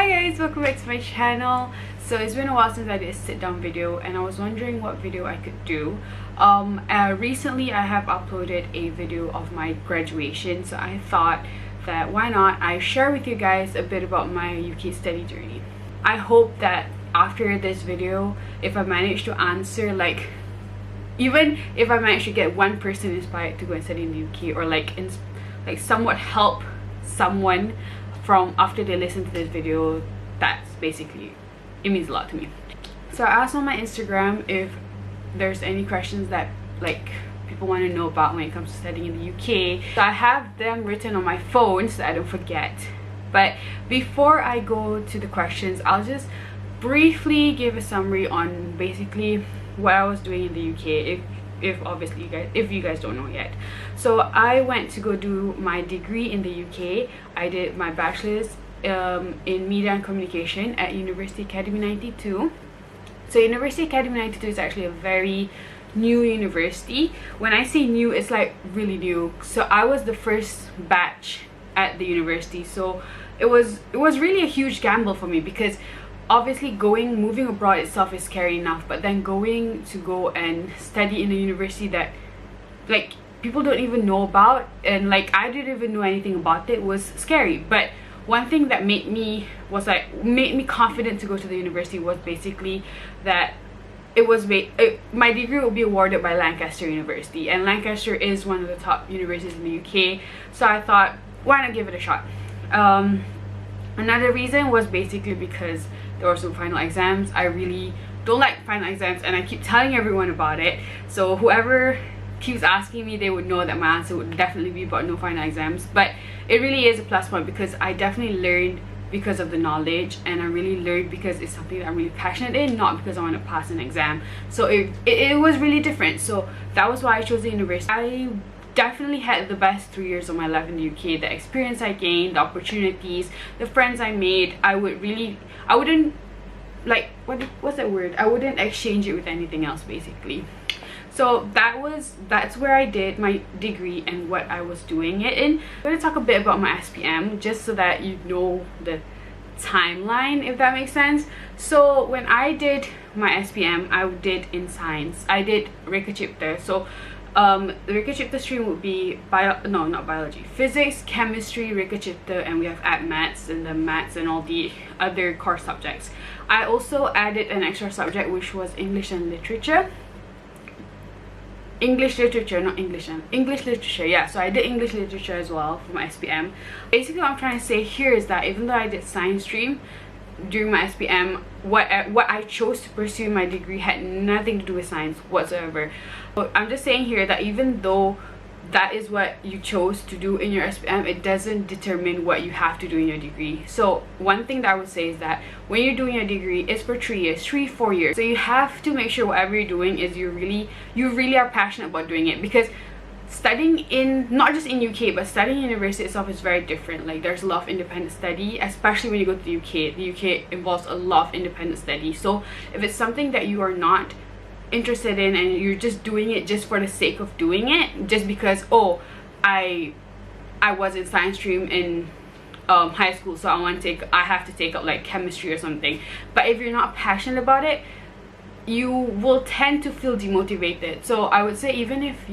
Hi guys, welcome back to my channel. So it's been a while since I did a sit down video and I was wondering what video I could do. Recently I have uploaded a video of my graduation, so I thought that why not I share with you guys a bit about my UK study journey. I hope that after this video, if I manage to answer, like, even if I manage to get one person inspired to go and study in the UK, or like somewhat help someone from after they listen to this video, that's basically, it means a lot to me. So I asked on my Instagram if there's any questions that like people want to know about when it comes to studying in the UK. So I have them written on my phone so that I don't forget. But before I go to the questions, I'll just briefly give a summary on basically what I was doing in the UK, if you guys don't know yet. So I went to go do my degree in the UK. I did my bachelor's in media and communication at University Academy 92. So University Academy 92 is actually a very new university. When I say new, it's like really new. So I was the first batch at the university, so it was really a huge gamble for me, because obviously moving abroad itself is scary enough, but then go and study in a university that like people don't even know about, and like I didn't even know anything about it, was scary. But one thing that made me confident to go to the university was basically that my degree will be awarded by Lancaster University, and Lancaster is one of the top universities in the UK, so I thought, why not give it a shot. Another reason was basically because there were some final exams. I really don't like final exams, and I keep telling everyone about it, so whoever keeps asking me, they would know that my answer would definitely be about no final exams. But it really is a plus point, because I definitely learned because of the knowledge, and I really learned because it's something that I'm really passionate in, not because I want to pass an exam. So it was really different, so that was why I chose the university. I definitely had the best 3 years of my life in the UK. The experience I gained, the opportunities, the friends I made, I wouldn't like, what's that word, I wouldn't exchange it with anything else basically. So that's where I did my degree and what I was doing it in. I'm going to talk a bit about my SPM just so that you know the timeline, if that makes sense. So when I did my SPM, I did in science. I did Rekachipta. So the Rekachipta stream would be not biology, physics, chemistry, Rekachipta, and we have maths and the maths and all the other core subjects. I also added an extra subject, which was English and literature. English literature, yeah. So I did English literature as well for my SPM. Basically what I'm trying to say here is that even though I did science stream during my SPM, what I chose to pursue in my degree had nothing to do with science whatsoever. But I'm just saying here that even though that is what you chose to do in your SPM, it doesn't determine what you have to do in your degree. So one thing that I would say is that when you're doing your degree, it's for 3 years, 4 years. So you have to make sure whatever you're doing is you really are passionate about doing it, because studying in, not just in UK, but studying in university itself is very different. Like, there's a lot of independent study, especially when you go to the UK. The UK involves a lot of independent study. So if it's something that you are not interested in and you're just doing it just for the sake of doing it, just because, oh, I was in science stream in high school, so I have to take up like chemistry or something. But if you're not passionate about it, you will tend to feel demotivated. So I would say even if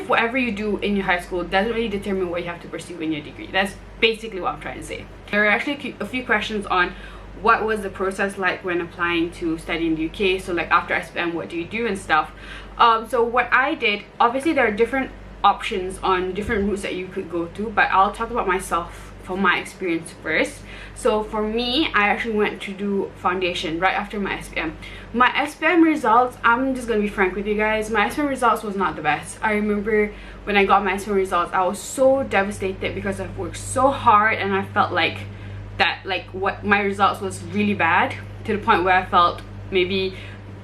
whatever you do in your high school doesn't really determine what you have to pursue in your degree. That's basically what I'm trying to say. There are actually a few questions on what was the process like when applying to study in the UK. So like after SPM, what do you do and stuff. So what I did, obviously there are different options on different routes that you could go to, but I'll talk about myself from my experience first. So for me, I actually went to do foundation right after my SPM. My SPM results, I'm just gonna be frank with you guys, my SPM results was not the best. I remember when I got my SPM results, I was so devastated because I've worked so hard, and I felt like what my results was really bad, to the point where I felt maybe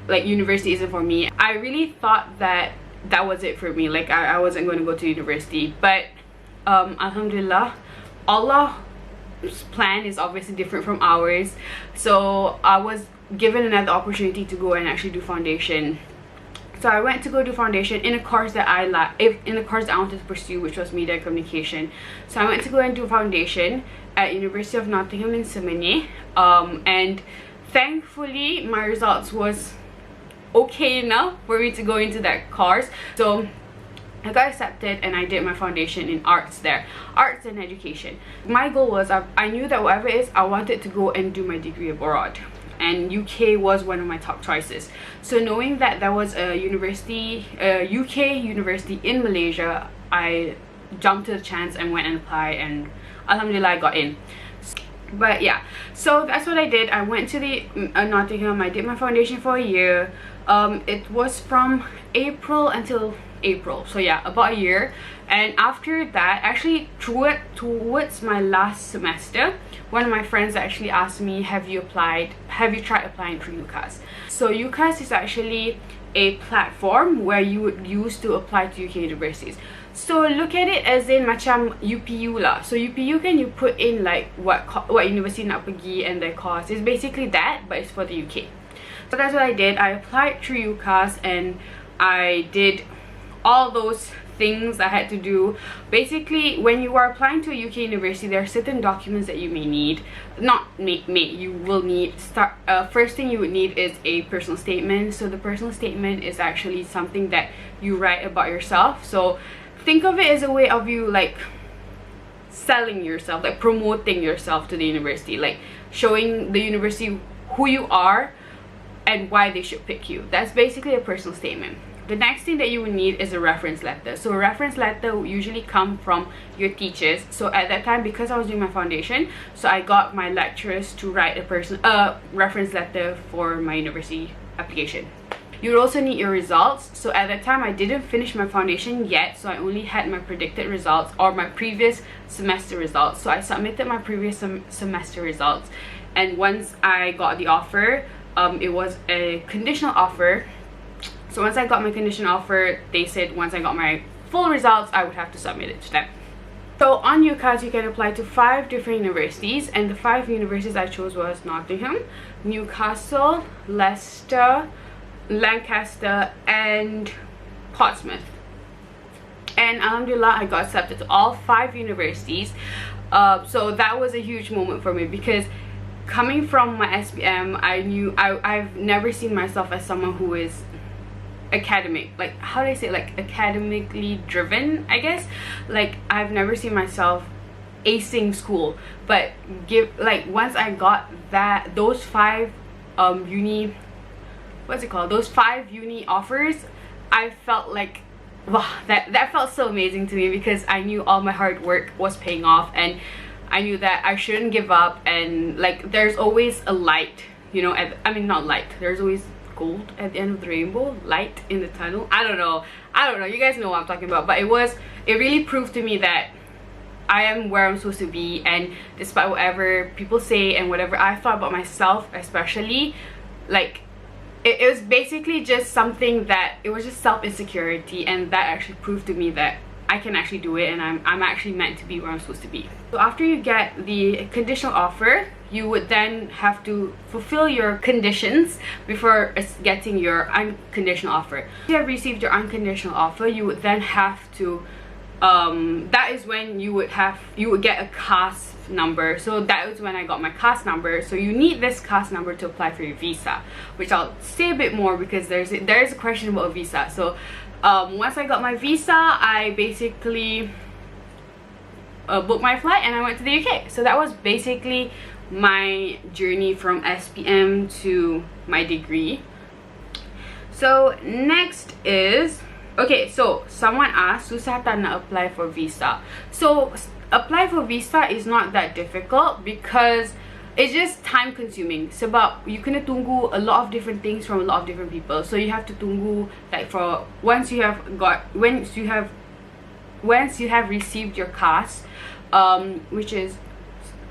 like university isn't for me. I really thought that was it for me, like I wasn't going to go to university. But alhamdulillah, Allah's plan is obviously different from ours, so I was given another opportunity to go and actually do foundation So I went to go do foundation in a course that in a course that I wanted to pursue, which was media and communication. So I went to go and do foundation at University of Nottingham in Simene, and thankfully my results was okay enough for me to go into that course. So I got accepted and I did my foundation in arts there, arts and education. My goal was I knew that whatever it is, I wanted to go and do my degree abroad, and UK was one of my top choices. So knowing that there was a university, a UK university in Malaysia, I jumped to the chance and went and applied, and alhamdulillah I got in. But yeah, so that's what I did. I went to the Nottingham. I did my foundation for a year. It was from April until April, so yeah, about a year. And after that, actually towards my last semester, one of my friends actually asked me, have you tried applying through UCAS? So UCAS is actually a platform where you would use to apply to UK universities. So look at it as in macam UPU lah. So UPU kan you put in like what university nak pergi and their course. It's basically that, but it's for the UK. So that's what I did. I applied through UCAS and I did all those things I had to do. Basically, when you are applying to a UK university, there are certain documents that you may need. You will need. First thing you would need is a personal statement. So the personal statement is actually something that you write about yourself. So think of it as a way of you like selling yourself, like promoting yourself to the university, like showing the university who you are and why they should pick you. That's basically a personal statement. The next thing that you would need is a reference letter. So a reference letter will usually come from your teachers. So at that time, because I was doing my foundation, so I got my lecturers to write a reference letter for my university application. You would also need your results. So at that time, I didn't finish my foundation yet, so I only had my predicted results or my previous semester results. So I submitted my previous semester results, and once I got the offer, it was a conditional offer. So once I got my conditional offer, they said once I got my full results, I would have to submit it to them. So on UCAS, you can apply to 5 different universities, and the 5 universities I chose was Nottingham, Newcastle, Leicester, Lancaster, and Portsmouth. And alhamdulillah, I got accepted to all 5 universities. So that was a huge moment for me, because coming from my SPM, I've never seen myself as someone who is academic, like how do I say, like academically driven, I guess. Like I've never seen myself acing school, but once I got those 5 uni offers, I felt like, wow, that felt so amazing to me, because I knew all my hard work was paying off, and I knew that I shouldn't give up, and like there's always a light, you know, not light, there's always gold at the end of the rainbow, light in the tunnel. I don't know, you guys know what I'm talking about. But it really proved to me that I am where I'm supposed to be, and despite whatever people say and whatever I thought about myself, especially, like it was basically just something that, it was just self-insecurity, and that actually proved to me that I can actually do it, and I'm actually meant to be where I'm supposed to be. So after you get the conditional offer, you would then have to fulfill your conditions before getting your unconditional offer. If you have received your unconditional offer, you would then have to that is when you would get a CAS number. So that was when I got my CAS number. So you need this CAS number to apply for your visa, which I'll say a bit more, because there is a question about a visa. So once I got my visa, I basically booked my flight and I went to the UK. So that was basically my journey from SPM to my degree. So next is, okay, so someone asked, susah tak nak apply for visa? So apply for visa is not that difficult, because it's just time consuming. Sebab you kena tunggu a lot of different things from a lot of different people. So you have to tunggu, like, for once you have received your CAS, which is,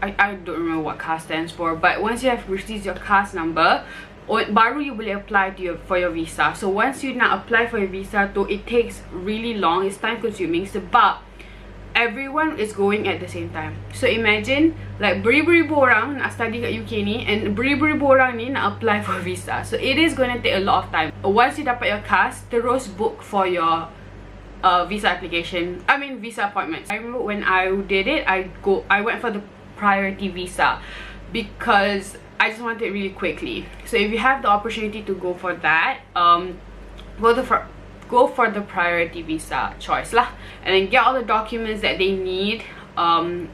I don't remember what CAS stands for, but once you have received your CAS number, baru you boleh apply for your visa. So once you nak apply for your visa tu, it takes really long, it's time consuming, sebab everyone is going at the same time. So imagine like beribu-ribu orang nak study kat UK ni, and beribu-ribu orang ni nak apply for visa. So it is going to take a lot of time. Once you dapat your CAS, terus book for your visa application, visa appointments. I remember when I did it, I went for the priority visa because I just wanted it really quickly. So if you have the opportunity to go for that, go for the priority visa choice lah, and then get all the documents that they need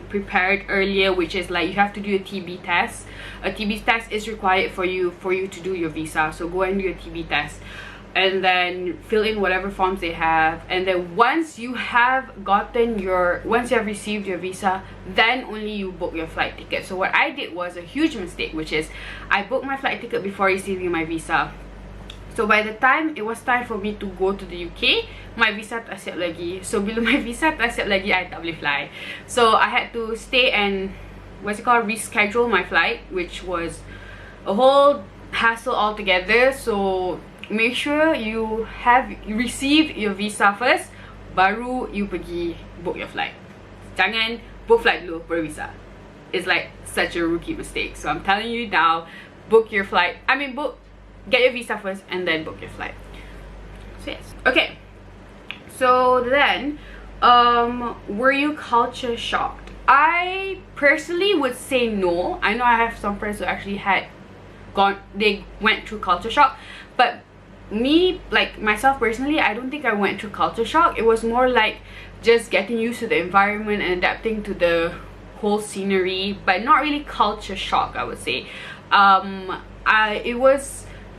prepared earlier, which is like you have to do a TB test. A TB test is required for you to do your visa, so go and do a TB test and then fill in whatever forms they have, and then once you have received your visa, then only you book your flight ticket. So what I did was a huge mistake, which is I booked my flight ticket before receiving my visa. So by the time it was time for me to go to the UK, my visa tak siap lagi. So bila my visa tak siap lagi, I tak boleh fly. So I had to stay and reschedule my flight, which was a whole hassle altogether. So make sure you receive your visa first, baru you pergi book your flight. Jangan book flight dulu baru visa. It's like such a rookie mistake. So I'm telling you now, book your flight. Get your visa first and then book your flight. So yes. Okay. So then, were you culture shocked? I personally would say no. I know I have some friends who actually they went through culture shock, but myself personally, I don't think I went through culture shock. It was more like just getting used to the environment and adapting to the whole scenery, but not really culture shock, I would say.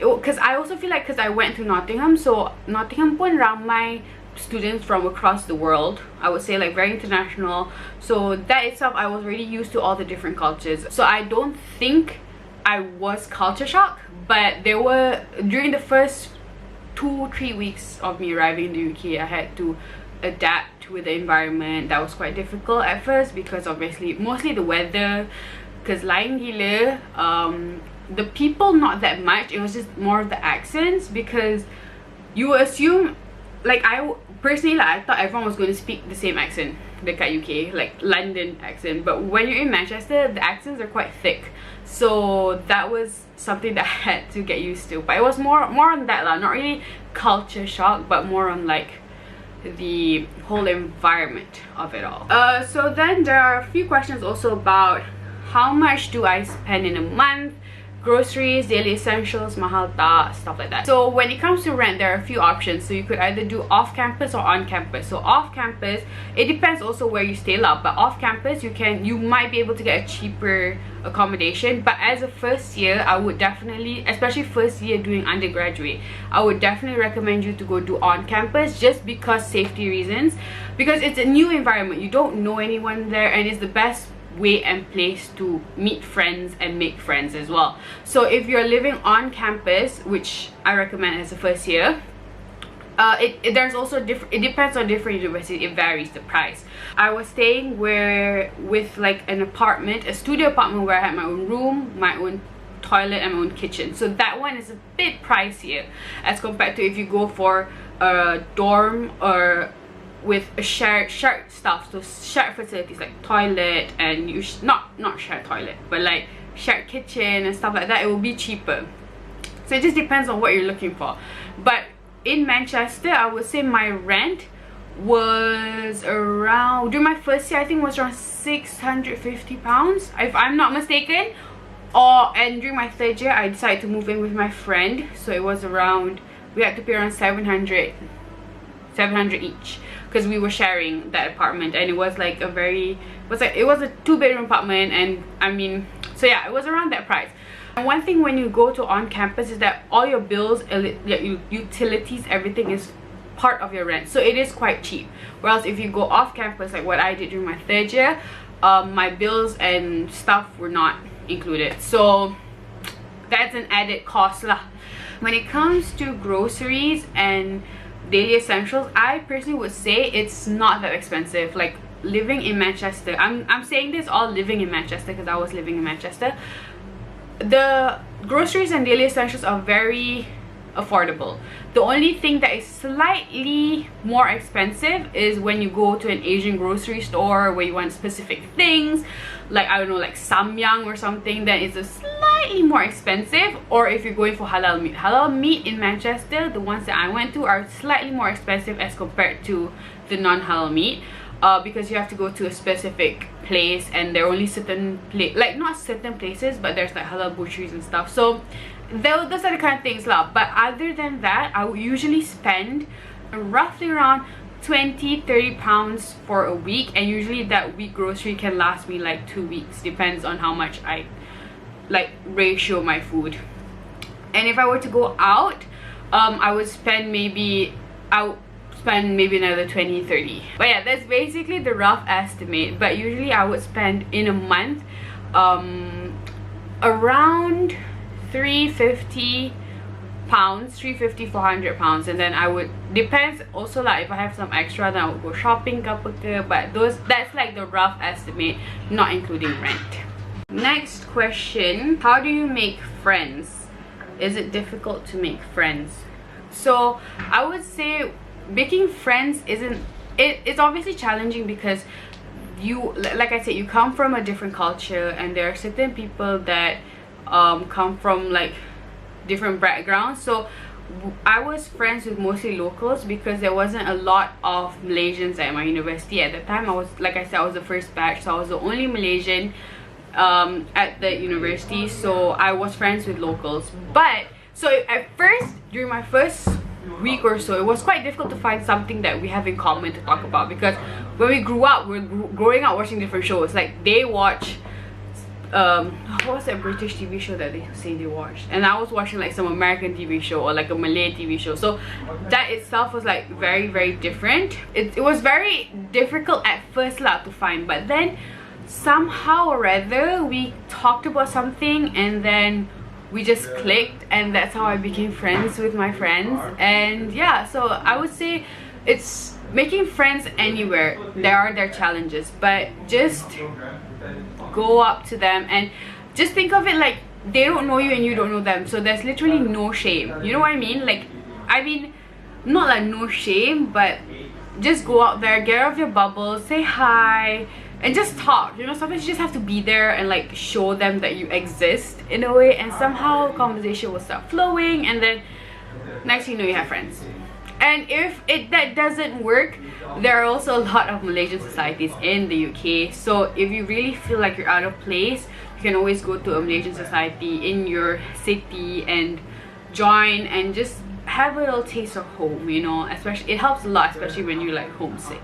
Because I also feel like, because I went to Nottingham, so Nottingham pun ramai students from across the world, I would say, like very international. So that itself, I was already used to all the different cultures. So I don't think I was culture shocked, but there were, during the first 2-3 weeks of me arriving in the UK, I had to adapt with the environment. That was quite difficult at first because obviously mostly the weather, because lain gila. The people not that much, it was just more of the accents, because you assume, like I thought everyone was going to speak the same accent dekat UK, like London accent, but when you're in Manchester, the accents are quite thick. So that was something that I had to get used to, but it was more on that lah, not really culture shock, but more on like the whole environment of it all. So then there are a few questions also about how much do I spend in a month, groceries, daily essentials, mahal tak, stuff like that. So when it comes to rent, there are a few options. So you could either do off campus or on campus. So off campus, it depends also where you stay lah, but off campus you might be able to get a cheaper accommodation. But as a first year, I would definitely, especially first year doing undergraduate, I would definitely recommend you to go do on campus, just because safety reasons, because it's a new environment, you don't know anyone there, and it's the best way and place to meet friends and make friends as well. So if you're living on campus, which I recommend as a first year, there's also it depends on different universities, it varies the price. I was staying with like an apartment, a studio apartment, where I had my own room, my own toilet and my own kitchen. So that one is a bit pricier as compared to if you go for a dorm or with a shared stuff, so shared facilities like toilet and not shared toilet, but like shared kitchen and stuff like that. It will be cheaper. So it just depends on what you're looking for. But in Manchester, I would say my rent was around, during my first year, I think it was around £650 if I'm not mistaken. And during my third year, I decided to move in with my friend, so it was around, we had to pay around 700 each, because we were sharing that apartment, and it was like it was a 2-bedroom apartment, and so yeah, it was around that price. And one thing when you go to on campus is that all your bills, utilities, everything is part of your rent, so it is quite cheap. Whereas if you go off campus, like what I did during my third year, my bills and stuff were not included, so that's an added cost lah. When it comes to groceries and daily essentials, I personally would say it's not that expensive. Like living in Manchester, I'm saying this all living in Manchester because I was living in Manchester, the groceries and daily essentials are very affordable. The only thing that is slightly more expensive is when you go to an Asian grocery store where you want specific things, like I don't know, like samyang or something, then it's a slightly more expensive. Or if you're going for halal meat in Manchester, the ones that I went to are slightly more expensive as compared to the non-halal meat, because you have to go to a specific place, and there are only certain like not certain places, but there's like halal butcheries and stuff. So those are the kind of things lah. But other than that, I would usually spend roughly around 20-30 pounds for a week, and usually that week grocery can last me like 2 weeks, depends on how much I like ratio my food. And if I were to go out, I would spend maybe another 20-30. But yeah, that's basically the rough estimate. But usually I would spend in a month around 350 pounds, 400 pounds. And then I would, depends also like if I have some extra, then I would go shopping but that's like the rough estimate, not including rent. Next question, how do you make friends? Is it difficult to make friends? So I would say making friends it's obviously challenging, because you, like I said, you come from a different culture, and there are certain people that come from like different backgrounds. So I was friends with mostly locals because there wasn't a lot of Malaysians at my university at the time. I was, like I said, I was the first batch, so I was the only Malaysian at the university, so I was friends with locals. But so at first, during my first week or so, it was quite difficult to find something that we have in common to talk about, because when we grew up, we're growing up watching different shows. Like they watch what was that British TV show that they say they watched, and I was watching like some American TV show or like a Malay TV show. So that itself was like very, very different. It was very difficult at first lah to find, but then somehow or other we talked about something, and then we just clicked, and that's how I became friends with my friends. And yeah, so I would say it's making friends anywhere. There are their challenges, but just go up to them and just think of it like they don't know you and you don't know them, so there's literally no shame. You know what I mean? Like, I mean, not like no shame, but just go out there, get out of your bubble, say hi, and just talk. You know, sometimes you just have to be there and like show them that you exist in a way, and somehow conversation will start flowing, and then next thing you know, you have friends. And if that doesn't work, there are also a lot of Malaysian societies in the UK. So if you really feel like you're out of place, you can always go to a Malaysian society in your city and join, and just have a little taste of home, you know. Especially, it helps a lot, especially when you're like homesick.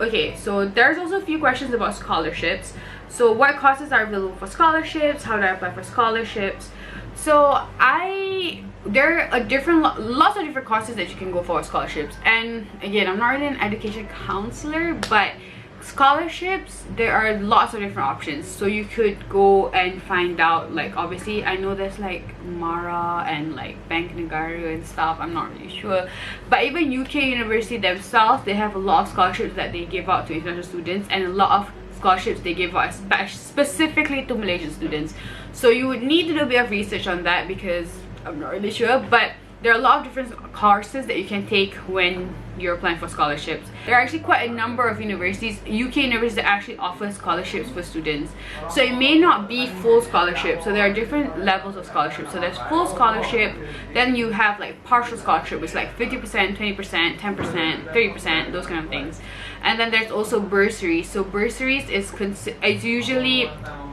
Okay, so there's also a few questions about scholarships. So what courses are available for scholarships? How do I apply for scholarships? So there are lots of different courses that you can go for scholarships. And again, I'm not really an education counselor, but scholarships, there are lots of different options. So you could go and find out, like, obviously I know there's like Mara and like Bank Negara and stuff, I'm not really sure, but even UK University themselves, they have a lot of scholarships that they give out to international students, and a lot of scholarships they give out specifically to Malaysian students. So you would need to do a bit of research on that, because I'm not really sure, but there are a lot of different courses that you can take when you're applying for scholarships. There are actually quite a number of universities, UK universities, that actually offer scholarships for students. So it may not be full scholarship, so there are different levels of scholarship. So there's full scholarship, then you have like partial scholarship, which is like 50%, 20%, 10%, 30%, those kind of things. And then there's also bursaries. So bursaries it's usually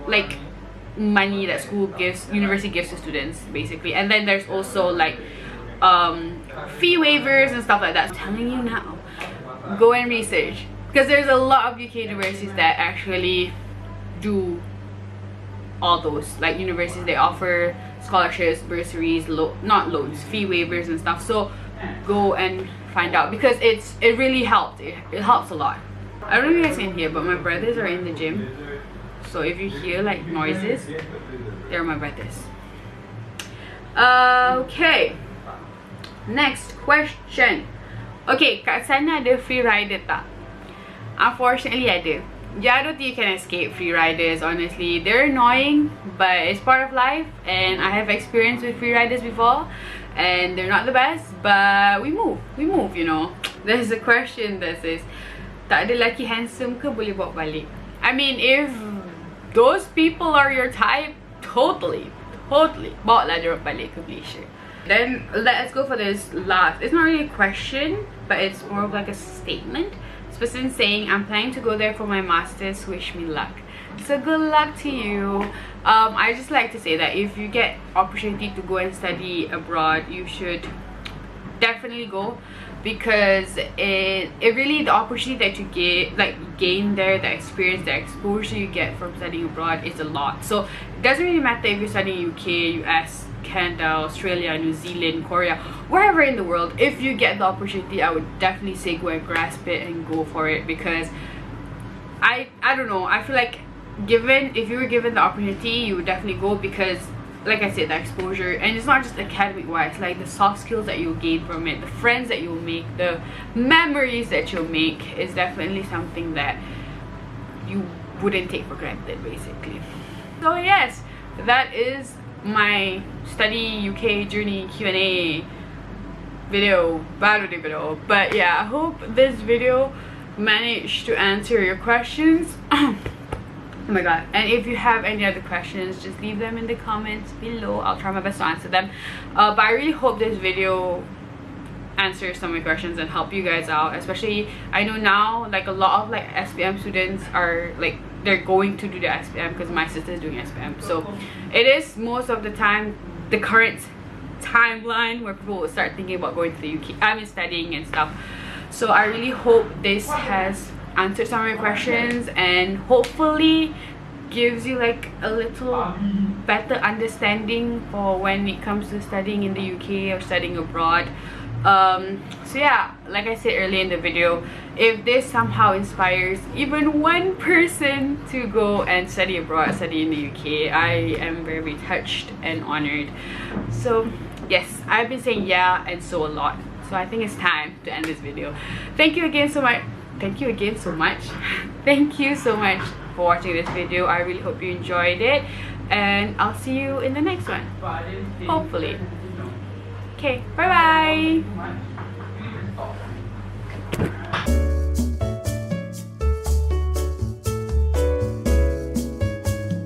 like money that university gives to students, basically. And then there's also like fee waivers and stuff like that. I'm telling you now, go and research, because there's a lot of UK universities that actually do all those. Like universities, they offer scholarships, bursaries, not loans, fee waivers and stuff. So go and find out, because it really helped. It helps a lot. I don't know if you guys can hear, but my brothers are in the gym, so if you hear like noises, they're my brothers. Okay, next question. Okay, kat sana ada free rider tak? Unfortunately ada. yeah, I don't think you can escape free riders. Honestly, they're annoying, but it's part of life, and I have experience with free riders before, and they're not the best, but we move, you know. There's a question that says, tak ada lelaki handsome ke boleh bawa balik? I mean, if those people are your type, totally bawa lah dia balik ke Malaysia. Then let's go for this last. It's not really a question, but it's more of like a statement. Person saying, I'm planning to go there for my masters, wish me luck. So good luck to you. I just like to say that if you get opportunity to go and study abroad, you should definitely go, because it really, the opportunity that you get, like gain there, the experience, the exposure you get from studying abroad is a lot. So it doesn't really matter if you're studying UK, US, Canada, Australia, New Zealand, Korea, wherever in the world. If you get the opportunity, I would definitely say go and grasp it and go for it, because I don't know, I feel like if you were given the opportunity, you would definitely go, because like I said, the exposure, and it's not just academic wise, like the soft skills that you'll gain from it, the friends that you'll make, the memories that you'll make is definitely something that you wouldn't take for granted, basically. So yes, that is my study UK journey Q&A video, video. But yeah, I hope this video managed to answer your questions. Oh my god, and if you have any other questions, just leave them in the comments below. I'll try my best to answer them, but I really hope this video answers some of your questions and help you guys out. Especially, I know now, like a lot of like SPM students are like, they're going to do the SPM, because my sister is doing SPM, so it is most of the time the current timeline where people will start thinking about going to the UK, I mean studying and stuff. So I really hope this has answered some of your questions, and hopefully gives you like a little better understanding for when it comes to studying in the UK or studying abroad. So yeah, like I said earlier in the video, if this somehow inspires even one person to go and study abroad, study in the UK, I am very touched and honored. So yes, I've been saying yeah and so a lot, so I think it's time to end this video. Thank you again so much thank you so much for watching this video. I really hope you enjoyed it, and I'll see you in the next one, hopefully. Okay, bye bye.